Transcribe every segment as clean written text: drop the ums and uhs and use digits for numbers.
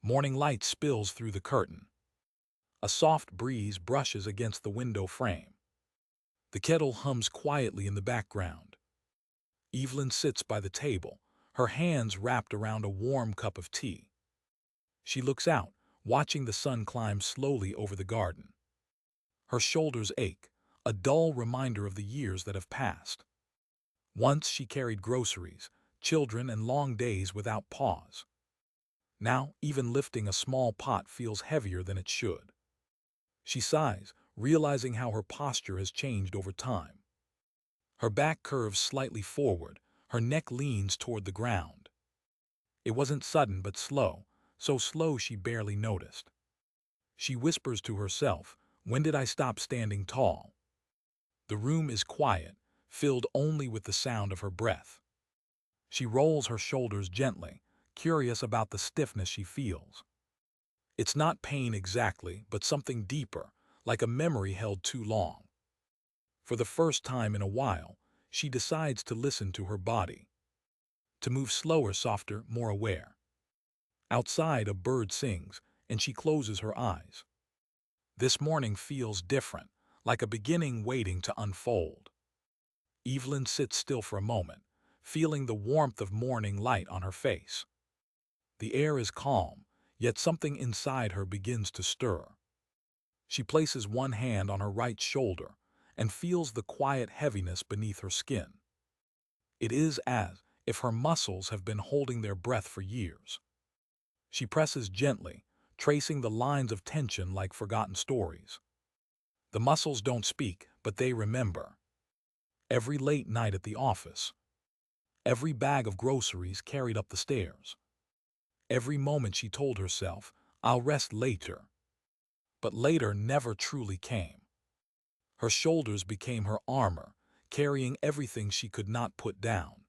Morning light spills through the curtain. A soft breeze brushes against the window frame. The kettle hums quietly in the background. Evelyn sits by the table, her hands wrapped around a warm cup of tea. She looks out, watching the sun climb slowly over the garden. Her shoulders ache, a dull reminder of the years that have passed. Once she carried groceries, children, and long days without pause. Now, even lifting a small pot feels heavier than it should. She sighs, realizing how her posture has changed over time. Her back curves slightly forward, her neck leans toward the ground. It wasn't sudden but slow, so slow she barely noticed. She whispers to herself, "When did I stop standing tall?" The room is quiet, filled only with the sound of her breath. She rolls her shoulders gently, curious about the stiffness she feels. It's not pain exactly, but something deeper, like a memory held too long. For the first time in a while, she decides to listen to her body, to move slower, softer, more aware. Outside, a bird sings, and she closes her eyes. This morning feels different, like a beginning waiting to unfold. Evelyn sits still for a moment, feeling the warmth of morning light on her face. The air is calm, yet something inside her begins to stir. She places one hand on her right shoulder and feels the quiet heaviness beneath her skin. It is as if her muscles have been holding their breath for years. She presses gently, tracing the lines of tension like forgotten stories. The muscles don't speak, but they remember. Every late night at the office, every bag of groceries carried up the stairs, every moment she told herself, "I'll rest later." But later never truly came. Her shoulders became her armor, carrying everything she could not put down.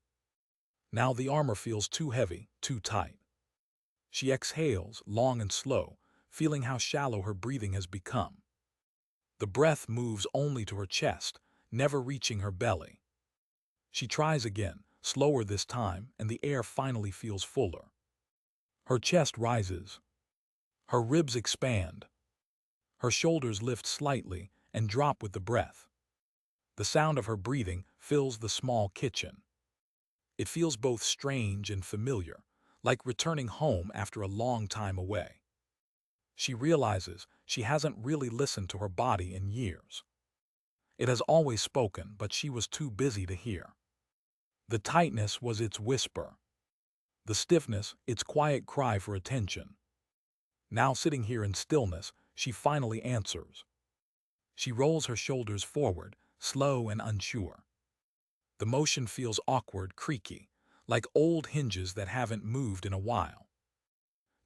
Now the armor feels too heavy, too tight. She exhales, long and slow, feeling how shallow her breathing has become. The breath moves only to her chest, never reaching her belly. She tries again, slower this time, and the air finally feels fuller. Her chest rises. Her ribs expand. Her shoulders lift slightly and drop with the breath. The sound of her breathing fills the small kitchen. It feels both strange and familiar, like returning home after a long time away. She realizes she hasn't really listened to her body in years. It has always spoken, but she was too busy to hear. The tightness was its whisper. The stiffness, its quiet cry for attention. Now sitting here in stillness, she finally answers. She rolls her shoulders forward, slow and unsure. The motion feels awkward, creaky, like old hinges that haven't moved in a while.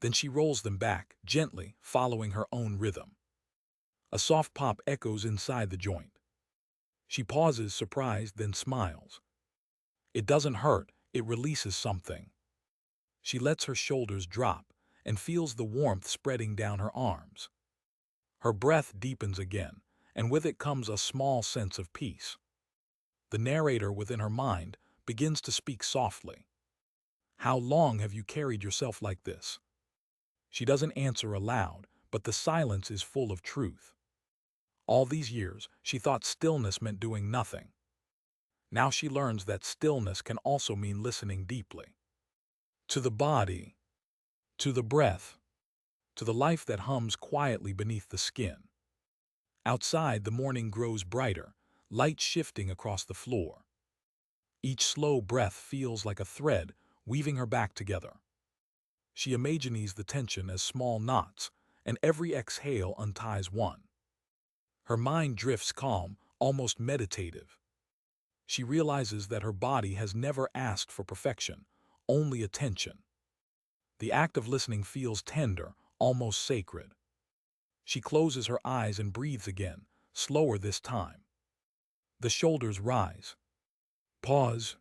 Then she rolls them back, gently, following her own rhythm. A soft pop echoes inside the joint. She pauses, surprised, then smiles. It doesn't hurt, it releases something. She lets her shoulders drop and feels the warmth spreading down her arms. Her breath deepens again, and with it comes a small sense of peace. The narrator within her mind begins to speak softly. "How long have you carried yourself like this?" She doesn't answer aloud, but the silence is full of truth. All these years, she thought stillness meant doing nothing. Now she learns that stillness can also mean listening deeply. To the body, to the breath, to the life that hums quietly beneath the skin. Outside, the morning grows brighter, light shifting across the floor. Each slow breath feels like a thread weaving her back together. She imagines the tension as small knots, and every exhale unties one. Her mind drifts calm, almost meditative. She realizes that her body has never asked for perfection, only attention. The act of listening feels tender, almost sacred. She closes her eyes and breathes again, slower this time. The shoulders rise, pause,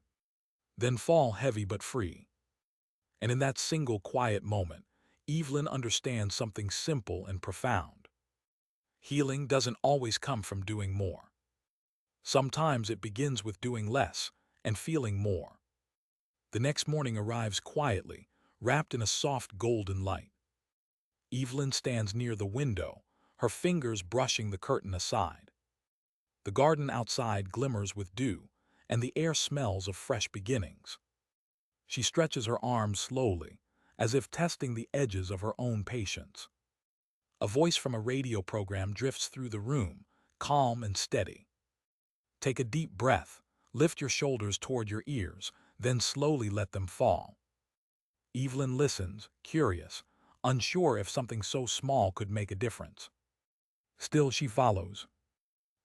then fall heavy but free. And in that single quiet moment, Evelyn understands something simple and profound. Healing doesn't always come from doing more. Sometimes it begins with doing less and feeling more. The next morning arrives quietly, wrapped in a soft golden light. Evelyn stands near the window, her fingers brushing the curtain aside. The garden outside glimmers with dew, and the air smells of fresh beginnings. She stretches her arms slowly, as if testing the edges of her own patience. A voice from a radio program drifts through the room, calm and steady. Take a deep breath, lift your shoulders toward your ears, then slowly let them fall. Evelyn listens, curious, unsure if something so small could make a difference. Still she follows.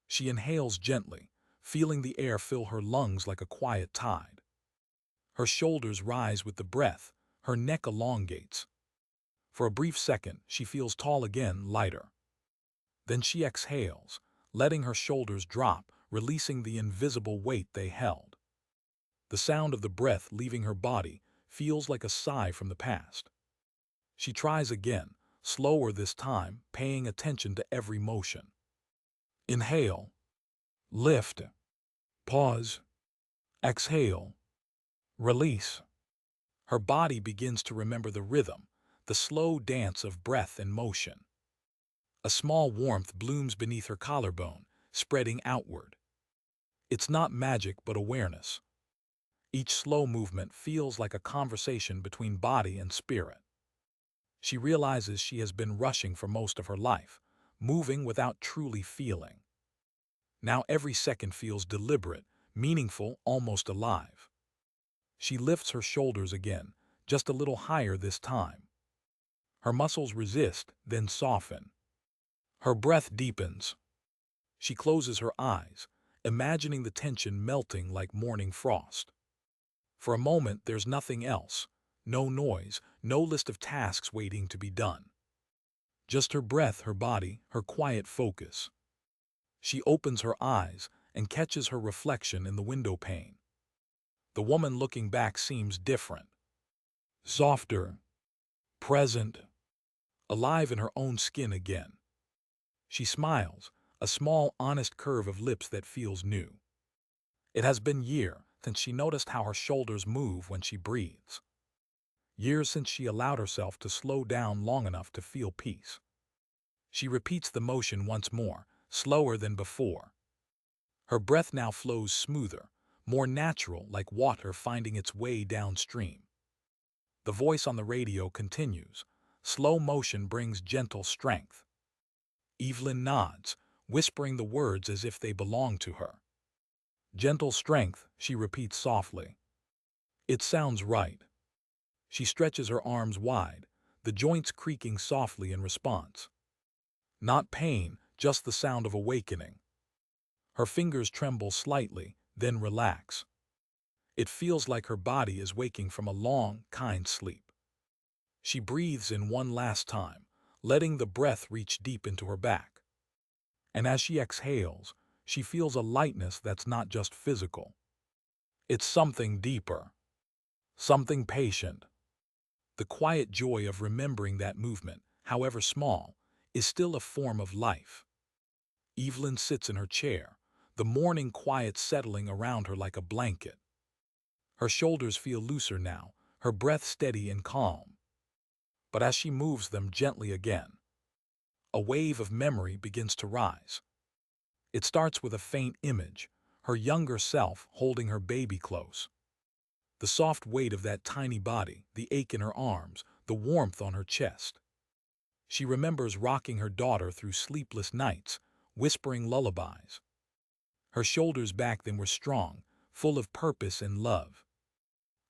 She inhales gently, feeling the air fill her lungs like a quiet tide. Her shoulders rise with the breath, her neck elongates. For a brief second, she feels tall again, lighter. Then she exhales, letting her shoulders drop, releasing the invisible weight they held. The sound of the breath leaving her body feels like a sigh from the past. She tries again, slower this time, paying attention to every motion. Inhale, lift, pause, exhale, release. Her body begins to remember the rhythm, the slow dance of breath and motion. A small warmth blooms beneath her collarbone, spreading outward. It's not magic but awareness. Each slow movement feels like a conversation between body and spirit. She realizes she has been rushing for most of her life, moving without truly feeling. Now every second feels deliberate, meaningful, almost alive. She lifts her shoulders again, just a little higher this time. Her muscles resist, then soften. Her breath deepens. She closes her eyes, imagining the tension melting like morning frost. For a moment, there's nothing else. No noise, no list of tasks waiting to be done. Just her breath, her body, her quiet focus. She opens her eyes and catches her reflection in the window pane. The woman looking back seems different. Softer, present, alive in her own skin again. She smiles, a small, honest curve of lips that feels new. It has been years since she noticed how her shoulders move when she breathes. Years since she allowed herself to slow down long enough to feel peace. She repeats the motion once more, slower than before. Her breath now flows smoother, more natural, like water finding its way downstream. The voice on the radio continues. Slow motion brings gentle strength. Evelyn nods, whispering the words as if they belong to her. Gentle strength, she repeats softly. It sounds right. She stretches her arms wide, the joints creaking softly in response. Not pain, just the sound of awakening. Her fingers tremble slightly, then relax. It feels like her body is waking from a long, kind sleep. She breathes in one last time, letting the breath reach deep into her back. And as she exhales, she feels a lightness that's not just physical. It's something deeper, something patient. The quiet joy of remembering that movement, however small, is still a form of life. Evelyn sits in her chair, the morning quiet settling around her like a blanket. Her shoulders feel looser now, her breath steady and calm. But as she moves them gently again, a wave of memory begins to rise. It starts with a faint image, her younger self holding her baby close. The soft weight of that tiny body, the ache in her arms, the warmth on her chest. She remembers rocking her daughter through sleepless nights, whispering lullabies. Her shoulders back then were strong, full of purpose and love.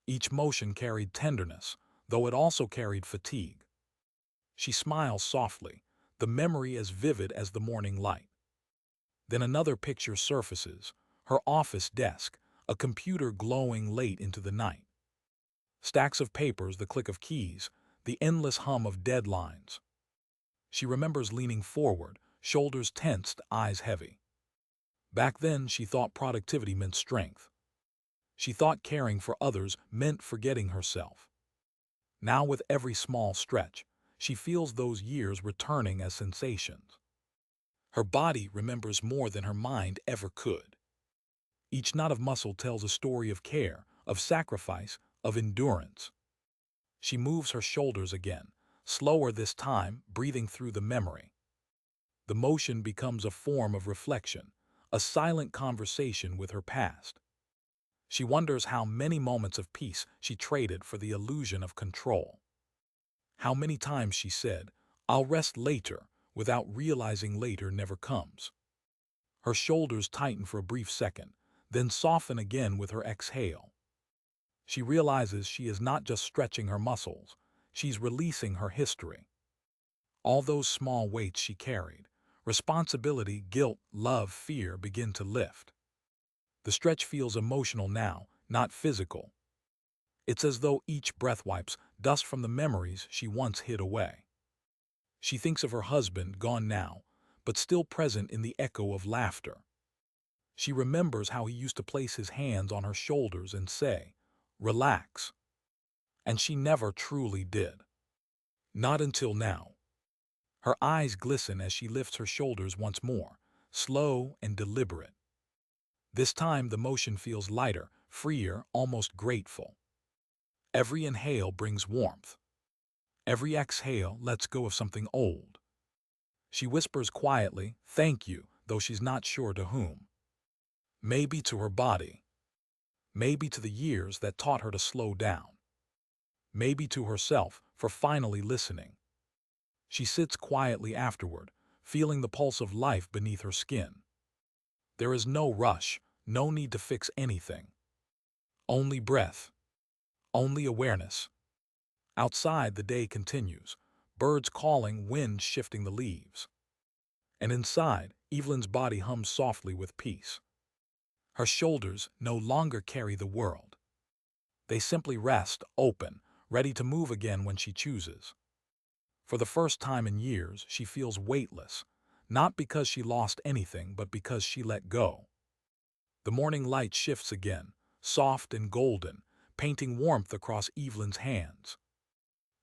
Each motion carried tenderness, though it also carried fatigue. She smiles softly, the memory as vivid as the morning light. Then another picture surfaces, her office desk, a computer glowing late into the night. Stacks of papers, the click of keys, the endless hum of deadlines. She remembers leaning forward, shoulders tensed, eyes heavy. Back then, she thought productivity meant strength. She thought caring for others meant forgetting herself. Now, with every small stretch, she feels those years returning as sensations. Her body remembers more than her mind ever could. Each knot of muscle tells a story of care, of sacrifice, of endurance. She moves her shoulders again, slower this time, breathing through the memory. The motion becomes a form of reflection, a silent conversation with her past. She wonders how many moments of peace she traded for the illusion of control. How many times she said, "I'll rest later," without realizing later never comes. Her shoulders tighten for a brief second, then soften again with her exhale. She realizes she is not just stretching her muscles, she's releasing her history. All those small weights she carried, responsibility, guilt, love, fear, begin to lift. The stretch feels emotional now, not physical. It's as though each breath wipes dust from the memories she once hid away. She thinks of her husband, gone now, but still present in the echo of laughter. She remembers how he used to place his hands on her shoulders and say, "Relax." And she never truly did. Not until now. Her eyes glisten as she lifts her shoulders once more, slow and deliberate. This time the motion feels lighter, freer, almost grateful. Every inhale brings warmth. Every exhale lets go of something old. She whispers quietly, "Thank you," though she's not sure to whom. Maybe to her body. Maybe to the years that taught her to slow down. Maybe to herself for finally listening. She sits quietly afterward, feeling the pulse of life beneath her skin. There is no rush, no need to fix anything. Only breath. Only awareness. Outside, the day continues, birds calling, wind shifting the leaves. And inside, Evelyn's body hums softly with peace. Her shoulders no longer carry the world. They simply rest, open, ready to move again when she chooses. For the first time in years, she feels weightless, not because she lost anything, but because she let go. The morning light shifts again, soft and golden, painting warmth across Evelyn's hands.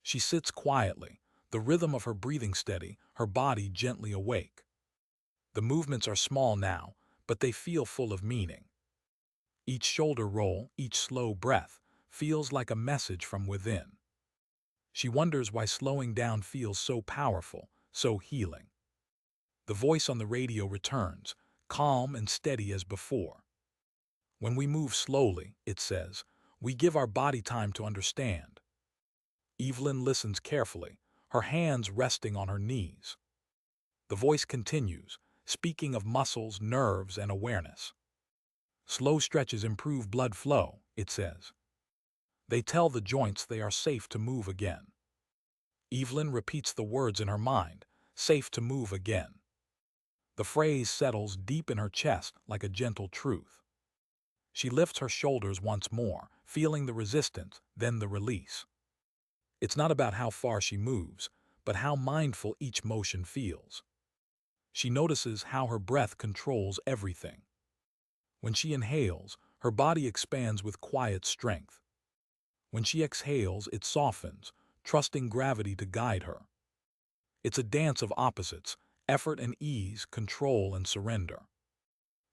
She sits quietly, the rhythm of her breathing steady, her body gently awake. The movements are small now, but they feel full of meaning. Each shoulder roll, each slow breath, feels like a message from within. She wonders why slowing down feels so powerful, so healing. The voice on the radio returns, calm and steady as before. When we move slowly, it says, we give our body time to understand. Evelyn listens carefully, her hands resting on her knees. The voice continues, speaking of muscles, nerves, and awareness. Slow stretches improve blood flow, it says. They tell the joints they are safe to move again. Evelyn repeats the words in her mind, safe to move again. The phrase settles deep in her chest like a gentle truth. She lifts her shoulders once more, feeling the resistance, then the release. It's not about how far she moves, but how mindful each motion feels. She notices how her breath controls everything. When she inhales, her body expands with quiet strength. When she exhales, it softens, trusting gravity to guide her. It's a dance of opposites, effort and ease, control and surrender.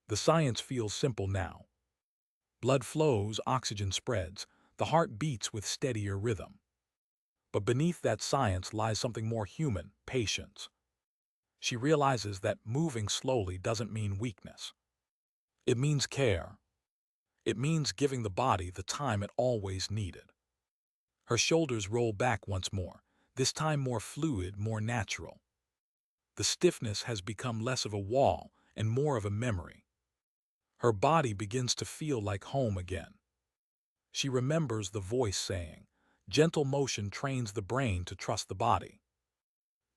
The science feels simple now. Blood flows, oxygen spreads, the heart beats with steadier rhythm. But beneath that science lies something more human, patience. She realizes that moving slowly doesn't mean weakness. It means care. It means giving the body the time it always needed. Her shoulders roll back once more, this time more fluid, more natural. The stiffness has become less of a wall and more of a memory. Her body begins to feel like home again. She remembers the voice saying, gentle motion trains the brain to trust the body.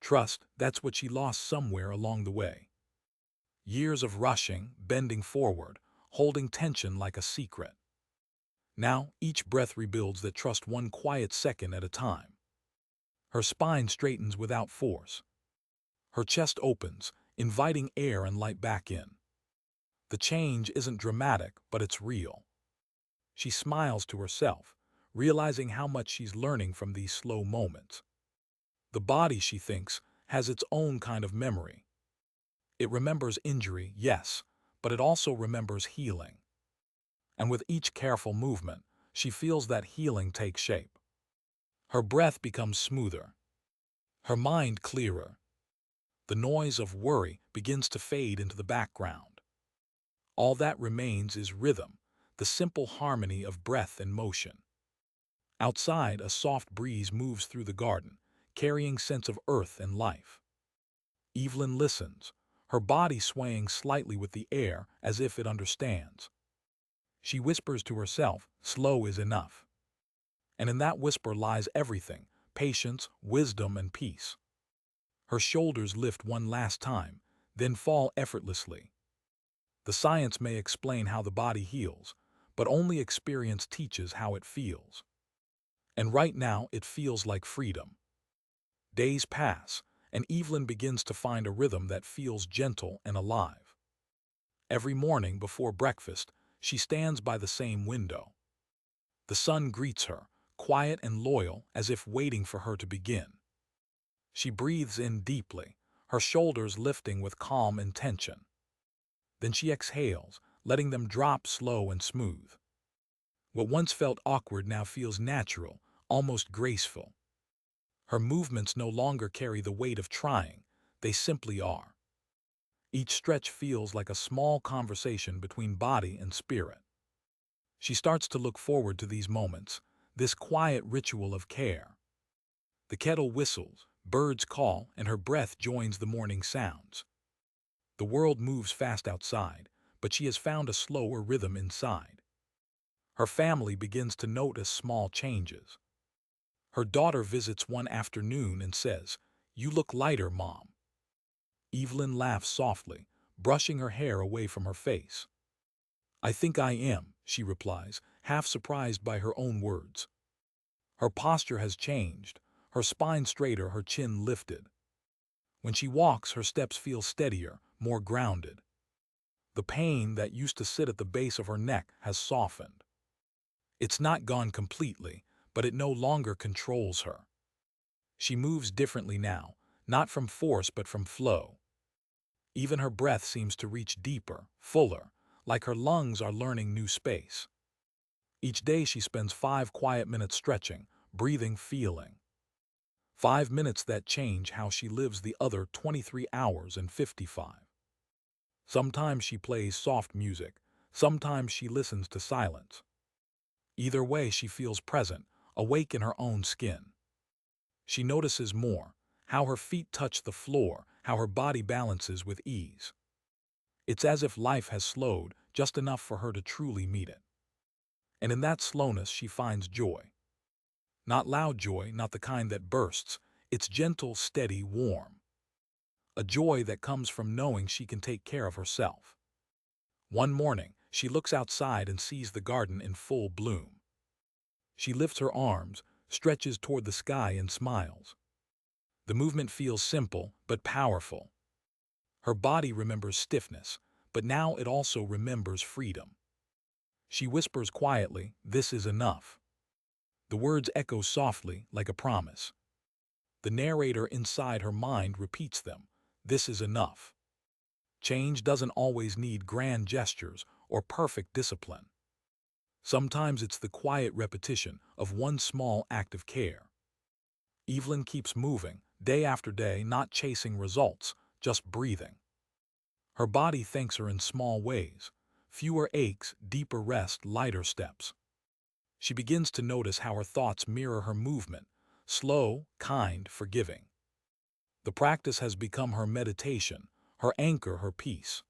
Trust, that's what she lost somewhere along the way. Years of rushing, bending forward, holding tension like a secret. Now, each breath rebuilds that trust one quiet second at a time. Her spine straightens without force. Her chest opens, inviting air and light back in. The change isn't dramatic, but it's real. She smiles to herself, realizing how much she's learning from these slow moments. The body, she thinks, has its own kind of memory. It remembers injury, yes, but it also remembers healing. And with each careful movement, she feels that healing take shape. Her breath becomes smoother. her mind clearer. The noise of worry begins to fade into the background. All that remains is rhythm, the simple harmony of breath and motion. Outside, a soft breeze moves through the garden, carrying sense of earth and life. Evelyn listens, her body swaying slightly with the air as if it understands. She whispers to herself, "Slow is enough." And in that whisper lies everything: patience, wisdom, and peace. Her shoulders lift one last time, then fall effortlessly. The science may explain how the body heals, but only experience teaches how it feels. And right now, it feels like freedom. Days pass, and Evelyn begins to find a rhythm that feels gentle and alive. Every morning before breakfast, she stands by the same window. The sun greets her, quiet and loyal, as if waiting for her to begin. She breathes in deeply, her shoulders lifting with calm intention. Then she exhales, letting them drop slow and smooth. What once felt awkward now feels natural, almost graceful. Her movements no longer carry the weight of trying, they simply are. Each stretch feels like a small conversation between body and spirit. She starts to look forward to these moments, this quiet ritual of care. The kettle whistles, birds call, and her breath joins the morning sounds. The world moves fast outside, but she has found a slower rhythm inside. Her family begins to notice small changes. Her daughter visits one afternoon and says, "You look lighter, Mom." Evelyn laughs softly, brushing her hair away from her face. "I think I am," she replies, half surprised by her own words. Her posture has changed, her spine straighter, her chin lifted. When she walks, her steps feel steadier, more grounded. The pain that used to sit at the base of her neck has softened. It's not gone completely, but it no longer controls her. She moves differently now, not from force but from flow. Even her breath seems to reach deeper, fuller, like her lungs are learning new space. Each day she spends 5 quiet minutes stretching, breathing, feeling. 5 minutes that change how she lives the other 23 hours and 55. Sometimes she plays soft music, sometimes she listens to silence. Either way, she feels present, awake in her own skin. She notices more, how her feet touch the floor, how her body balances with ease. It's as if life has slowed just enough for her to truly meet it. And in that slowness she finds joy. Not loud joy, not the kind that bursts. It's gentle, steady, warm. A joy that comes from knowing she can take care of herself. One morning, she looks outside and sees the garden in full bloom. She lifts her arms, stretches toward the sky, and smiles. The movement feels simple but powerful. Her body remembers stiffness, but now it also remembers freedom. She whispers quietly, "This is enough." The words echo softly, like a promise. The narrator inside her mind repeats them, "This is enough." Change doesn't always need grand gestures or perfect discipline. Sometimes it's the quiet repetition of one small act of care. Evelyn keeps moving, day after day, not chasing results, just breathing. Her body thanks her in small ways: fewer aches, deeper rest, lighter steps. She begins to notice how her thoughts mirror her movement, slow, kind, forgiving. The practice has become her meditation, her anchor, her peace.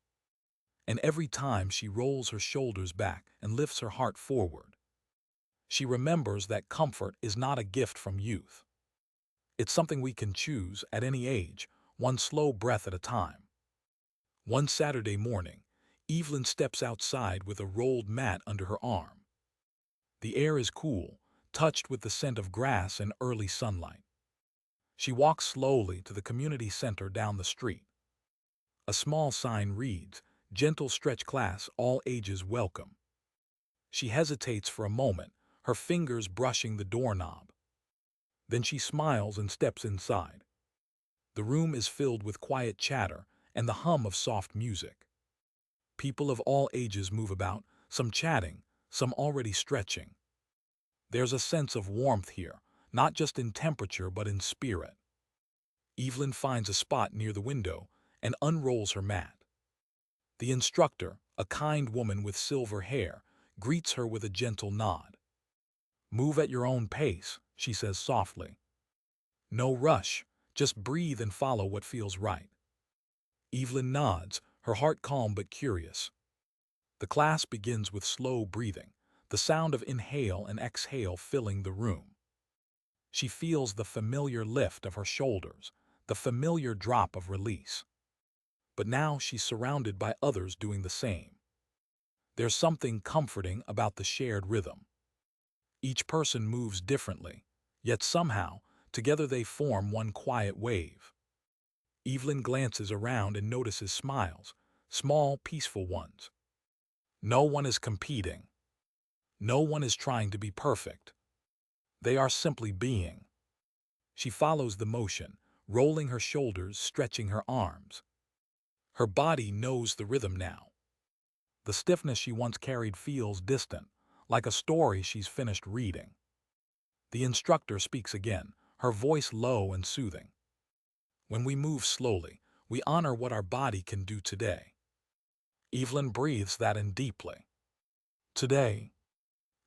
And every time she rolls her shoulders back and lifts her heart forward, she remembers that comfort is not a gift from youth. It's something we can choose at any age, one slow breath at a time. One Saturday morning, Evelyn steps outside with a rolled mat under her arm. The air is cool, touched with the scent of grass and early sunlight. She walks slowly to the community center down the street. A small sign reads, "Gentle Stretch Class, all ages welcome." She hesitates for a moment, her fingers brushing the doorknob. Then she smiles and steps inside. The room is filled with quiet chatter and the hum of soft music. People of all ages move about, some chatting, some already stretching. There's a sense of warmth here, not just in temperature but in spirit. Evelyn finds a spot near the window and unrolls her mat. The instructor, a kind woman with silver hair, greets her with a gentle nod. "Move at your own pace," she says softly. "No rush, just breathe and follow what feels right." Evelyn nods, her heart calm but curious. The class begins with slow breathing, the sound of inhale and exhale filling the room. She feels the familiar lift of her shoulders, the familiar drop of release. But now she's surrounded by others doing the same. There's something comforting about the shared rhythm. Each person moves differently, yet somehow, together they form one quiet wave. Evelyn glances around and notices smiles, small, peaceful ones. No one is competing. No one is trying to be perfect. They are simply being. She follows the motion, rolling her shoulders, stretching her arms. Her body knows the rhythm now. The stiffness she once carried feels distant, like a story she's finished reading. The instructor speaks again, her voice low and soothing. "When we move slowly, we honor what our body can do today." Evelyn breathes that in deeply. Today.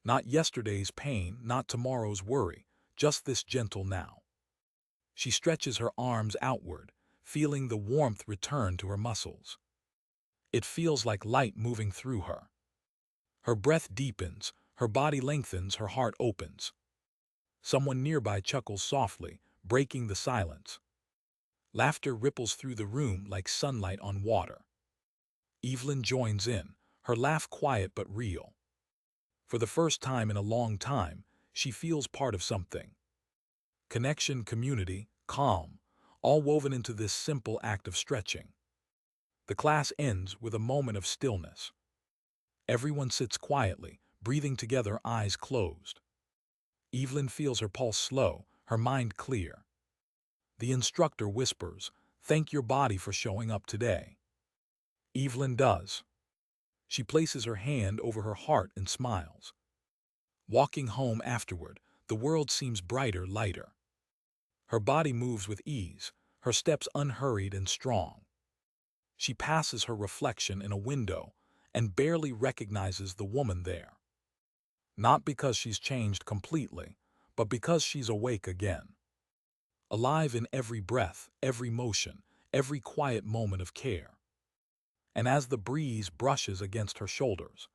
Not yesterday's pain, not tomorrow's worry, just this gentle now. She stretches her arms outward, feeling the warmth return to her muscles. It feels like light moving through her. Her breath deepens, her body lengthens, her heart opens. Someone nearby chuckles softly, breaking the silence. Laughter ripples through the room like sunlight on water. Evelyn joins in, her laugh quiet but real. For the first time in a long time, she feels part of something. Connection, community, calm, all woven into this simple act of stretching. The class ends with a moment of stillness. Everyone sits quietly, breathing together, eyes closed. Evelyn feels her pulse slow, her mind clear. The instructor whispers, "Thank your body for showing up today." Evelyn does. She places her hand over her heart and smiles. Walking home afterward, the world seems brighter, lighter. Her body moves with ease, her steps unhurried and strong. She passes her reflection in a window and barely recognizes the woman there. Not because she's changed completely, but because she's awake again. Alive in every breath, every motion, every quiet moment of care. And as the breeze brushes against her shoulders,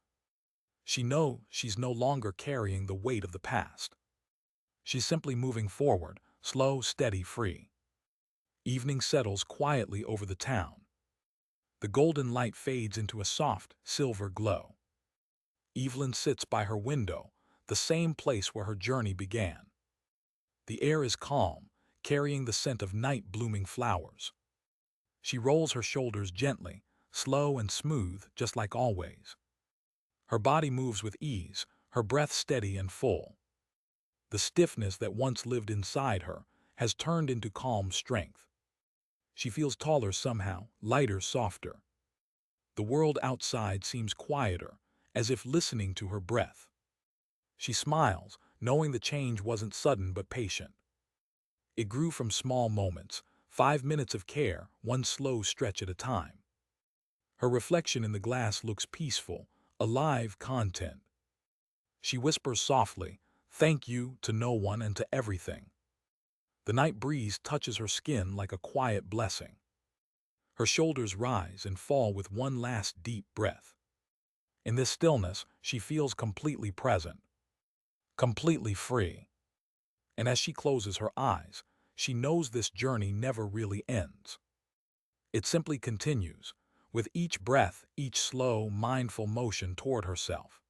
she knows she's no longer carrying the weight of the past. She's simply moving forward, slow, steady, free. Evening settles quietly over the town. The golden light fades into a soft, silver glow. Evelyn sits by her window, the same place where her journey began. The air is calm, carrying the scent of night-blooming flowers. She rolls her shoulders gently, slow and smooth, just like always. Her body moves with ease, her breath steady and full. The stiffness that once lived inside her has turned into calm strength. She feels taller somehow, lighter, softer. The world outside seems quieter, as if listening to her breath. She smiles, knowing the change wasn't sudden but patient. It grew from small moments, 5 minutes of care, one slow stretch at a time. Her reflection in the glass looks peaceful, alive, content. She whispers softly, "Thank you to no one and to everything." The night breeze touches her skin like a quiet blessing. Her shoulders rise and fall with one last deep breath. In this stillness, she feels completely present, completely free. And as she closes her eyes, she knows this journey never really ends. It simply continues, with each breath, each slow, mindful motion toward herself.